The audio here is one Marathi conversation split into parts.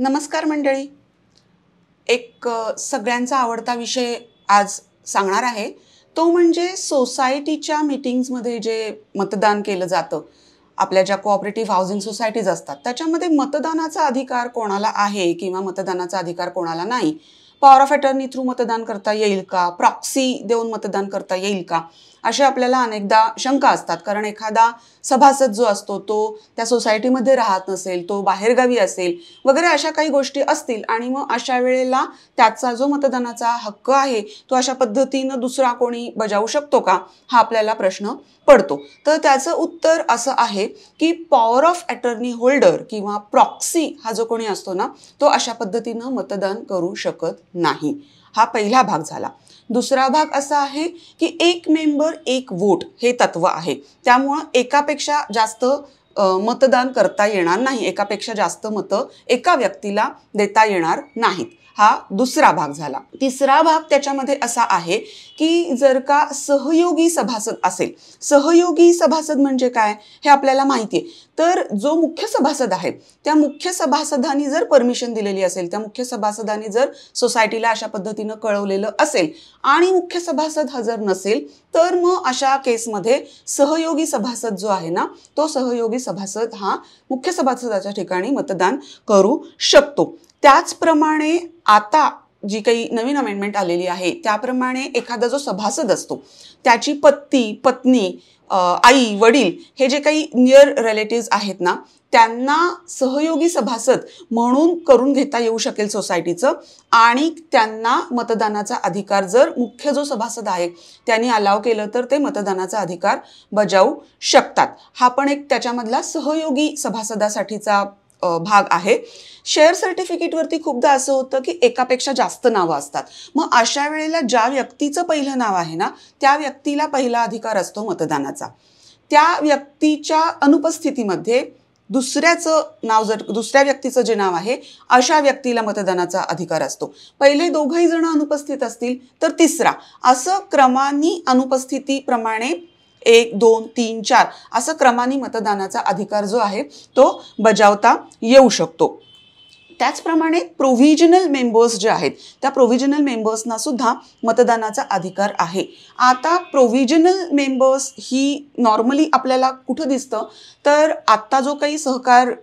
नमस्कार मंडळी. सगळ्यांचा आवडता विषय आज सांगणार आहे. तो म्हणजे सोसायटीच्या मीटिंग्समध्ये जे मतदान केलं जातं, आपल्या ज्या कोऑपरेटिव्ह हाऊसिंग सोसायटीज असतात त्याच्यामध्ये मतदानाचा अधिकार कोणाला आहे किंवा मतदानाचा अधिकार कोणाला नाही. पॉवर ऑफ अटर्नी थ्रू मतदान करता येईल का, प्रॉक्सी देऊन मतदान करता येईल का, अशा आपल्याला अनेकदा शंका असतात. कारण एखादा सभासद जो असतो तो त्या सोसायटीमध्ये राहत नसेल, तो बाहेरगावी असेल वगैरे अशा काही गोष्टी असतील आणि मग अशा वेळेला त्याचा जो मतदानाचा हक्क आहे तो अशा पद्धतीनं दुसरा कोणी बजावू शकतो का, हा आपल्याला प्रश्न पडतो. तर त्याचं उत्तर असं आहे की पॉवर ऑफ अटर्नी होल्डर किंवा प्रॉक्सी हा जो कोणी असतो ना, तो अशा पद्धतीनं मतदान करू शकत नाही. हा पहिला भाग झाला. दुसरा भाग असा आहे की एक मेंबर एक वोट हे तत्व आहे. त्यामुळं एकापेक्षा जास्त मतदान करता येणार नाही, एकापेक्षा जास्त मतं एका व्यक्तीला देता येणार नाहीत. हा दुसरा भाग झाला. तिसरा भाग त्याच्यामध्ये असा आहे की जर का सहयोगी सभासद असेल, सहयोगी सभासद म्हणजे काय हे आपल्याला माहिती आहे. तर जो मुख्य सभासद आहे त्या मुख्य सभासदांनी जर परमिशन दिलेली असेल, त्या मुख्य सभासदांनी जर सोसायटीला अशा पद्धतीनं कळवलेलं असेल आणि मुख्य सभासद हजर नसेल, तर मग अशा केसमध्ये सहयोगी सभासद जो आहे ना, तो सहयोगी सभासद हा मुख्य सभासदाच्या ठिकाणी मतदान करू शकतो. त्याचप्रमाणे आता जी काही नवीन अमेंडमेंट आलेली आहे त्याप्रमाणे एखादा जो सभासद असतो त्याची पत्नी, आई, वडील हे जे काही नियर रिलेटिव्स आहेत ना, त्यांना सहयोगी सभासद म्हणून करून घेता येऊ शकेल सोसायटीचं. आणि त्यांना मतदानाचा अधिकार जर मुख्य जो सभासद आहे त्यांनी अलाव केलं तर ते मतदानाचा अधिकार बजावू शकतात. हा पण एक त्याच्यामधला सहयोगी सभासदासाठीचा भाग आहे. शेअर सर्टिफिकेटवरती खूपदा असं होतं की एकापेक्षा जास्त नावं असतात. मग अशा वेळेला ज्या व्यक्तीचं पहिलं नाव आहे ना, त्या व्यक्तीला पहिला अधिकार असतो मतदानाचा. त्या व्यक्तीच्या अनुपस्थितीमध्ये दुसऱ्याचं नाव, जर दुसऱ्या व्यक्तीचं जे नाव आहे अशा व्यक्तीला मतदानाचा अधिकार असतो. पहिले दोघंही जण अनुपस्थित असतील तर तिसरा, असं क्रमाने अनुपस्थितीप्रमाणे 1, 2, 3, 4 असं क्रमाने मतदानाचा अधिकार जो आहे तो बजावता येऊ शकतो. त्याचप्रमाणे प्रोव्हिजनल मेंबर्स जे आहेत त्या प्रोव्हिजनल मेंबर्सना सुद्धा मतदानाचा अधिकार आहे. आता प्रोव्हिजनल मेंबर्स ही नॉर्मली आपल्याला कुठं दिसतं, तर आत्ता जो काही सहकार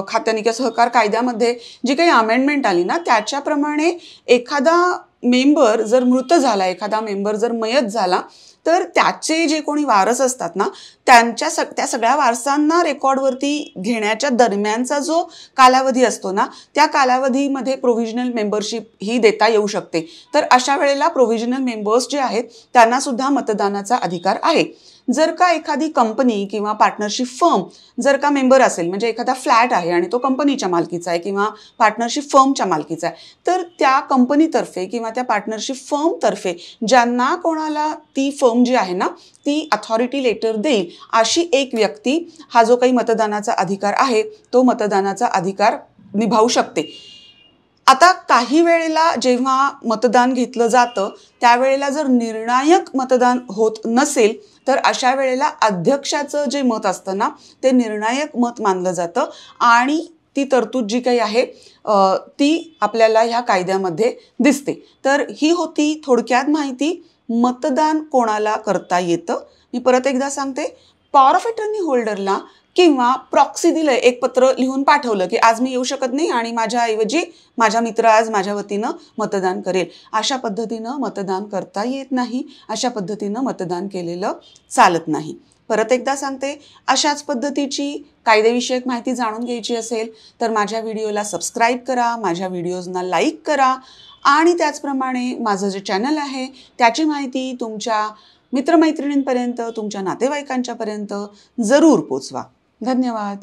खात्याने किंवा सहकार कायद्यामध्ये जी काही अमेंडमेंट आली ना, त्याच्याप्रमाणे एखादा मेंबर जर मृत झाला, एखादा मेंबर जर मयत झाला, तर त्याचे जे कोणी वारस असतात ना, त्या सगळ्या वारसांना रेकॉर्डवरती घेण्याच्या दरम्यानचा जो कालावधी असतो ना, त्या कालावधीमध्ये प्रोव्हिजनल मेंबरशिप ही देता येऊ शकते. तर अशा वेळेला प्रोव्हिजनल मेंबर्स जे आहेत त्यांना सुद्धा मतदानाचा अधिकार आहे. जर का एखादी कंपनी किंवा पार्टनरशिप फर्म जर का मेंबर असेल, म्हणजे एखादा फ्लॅट आहे आणि तो कंपनीच्या मालकीचा आहे किंवा पार्टनरशिप फर्मच्या मालकीचा आहे, तर त्या कंपनीतर्फे किंवा त्या पार्टनरशिप फर्मतर्फे ज्यांना कोणाला ती फर्म जी आहे ना ती अथॉरिटी लेटर देईल अशी एक व्यक्ती हा जो काही मतदानाचा अधिकार आहे तो मतदानाचा अधिकार निभावू शकते. आता काही वेळेला जेव्हा मतदान घेतलं जातं त्यावेळेला जर निर्णायक मतदान होत नसेल तर अशा वेळेला अध्यक्षाचं जे मत असतं ना ते निर्णायक मत मानलं जातं आणि ती तरतूद जी काही आहे ती आपल्याला ह्या कायद्यामध्ये दिसते. तर ही होती थोडक्यात माहिती मतदान कोणाला करता येतं. मी परत एकदा सांगते, पॉवर ऑफ अटर्नी होल्डरला किंवा प्रॉक्सी दिलं, एक पत्र लिहून पाठवलं की आज मी येऊ शकत नाही आणि माझ्याऐवजी माझा मित्र आज माझ्या वतीनं मतदान करेल, अशा पद्धतीनं मतदान करता येत नाही. अशा पद्धतीनं मतदान केलेलं चालत नाही. परत एकदा सांगते, अशाच पद्धतीची कायदेविषयक माहिती जाणून घ्यायची असेल तर माझ्या व्हिडिओला सबस्क्राईब करा, माझ्या व्हिडिओजना लाईक करा आणि त्याचप्रमाणे माझं जे चॅनल आहे त्याची माहिती तुमच्या मित्रमैत्रिणींपर्यंत, तुमच्या नातेवाईकांच्यापर्यंत जरूर पोचवा. धन्यवाद.